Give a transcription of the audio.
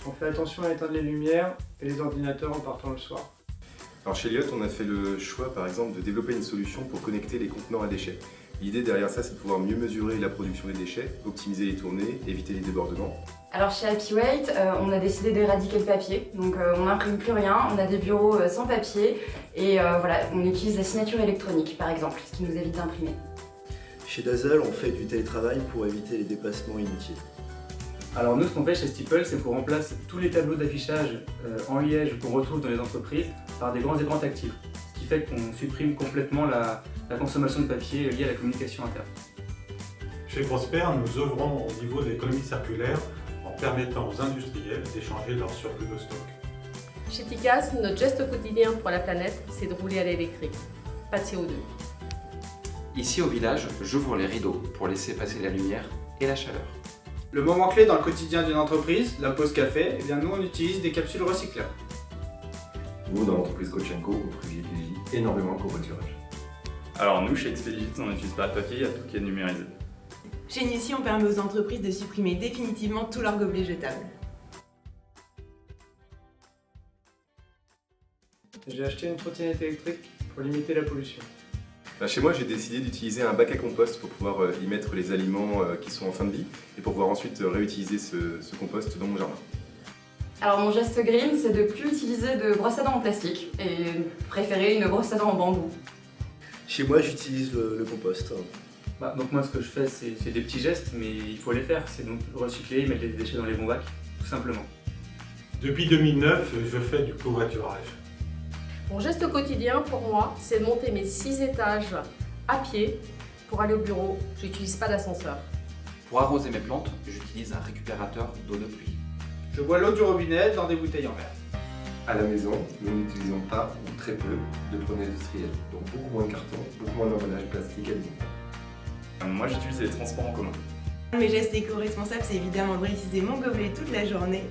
On fait attention à éteindre les lumières et les ordinateurs en partant le soir. Alors chez Elliott, on a fait le choix par exemple de développer une solution pour connecter les contenants à déchets. L'idée derrière ça, c'est de pouvoir mieux mesurer la production des déchets, optimiser les tournées, éviter les débordements. Alors chez Happyweight, on a décidé d'éradiquer le papier, donc on n'imprime plus rien, on a des bureaux sans papier et voilà, on utilise la signature électronique par exemple, ce qui nous évite d'imprimer. Chez Dazzle, on fait du télétravail pour éviter les déplacements inutiles. Alors nous, ce qu'on fait chez Steeple, c'est qu'on remplace tous les tableaux d'affichage en liège qu'on retrouve dans les entreprises par des grands écrans tactiles, ce qui fait qu'on supprime complètement la consommation de papier liée à la communication interne. Chez Prosper, nous œuvrons au niveau de l'économie circulaire en permettant aux industriels d'échanger leur surplus de stock. Chez Ticas, notre geste au quotidien pour la planète, c'est de rouler à l'électrique. Pas de CO2. Ici au village, j'ouvre les rideaux pour laisser passer la lumière et la chaleur. Le moment clé dans le quotidien d'une entreprise, la pause café, eh bien nous on utilise des capsules recyclables. Nous, dans l'entreprise Coachenco, on privilégie énormément le covoiturage. Alors nous, chez Expedit, on n'utilise pas de papier, il y a tout qui est numérisé. Chez Nussi, on permet aux entreprises de supprimer définitivement tous leurs gobelets jetables. J'ai acheté une trottinette électrique pour limiter la pollution. Chez moi, j'ai décidé d'utiliser un bac à compost pour pouvoir y mettre les aliments qui sont en fin de vie et pour pouvoir ensuite réutiliser ce compost dans mon jardin. Alors mon geste green, c'est de plus utiliser de brosse à dents en plastique et préférer une brosse à dents en bambou. Chez moi, j'utilise le compost. Donc moi, ce que je fais, c'est des petits gestes, mais il faut les faire. C'est donc recycler, mettre les déchets dans les bons bacs, tout simplement. Depuis 2009, je fais du covoiturage. Mon geste au quotidien, pour moi, c'est de monter mes 6 étages à pied pour aller au bureau. J'utilise pas d'ascenseur. Pour arroser mes plantes, j'utilise un récupérateur d'eau de pluie. Je bois l'eau du robinet dans des bouteilles en verre. À la maison, nous n'utilisons pas ou très peu de produits industriels, donc beaucoup moins de carton, beaucoup moins d'emballage plastique alimentaire. Moi, j'utilise les transports en commun. Mes gestes éco-responsables, c'est évidemment de réutiliser mon gobelet toute la journée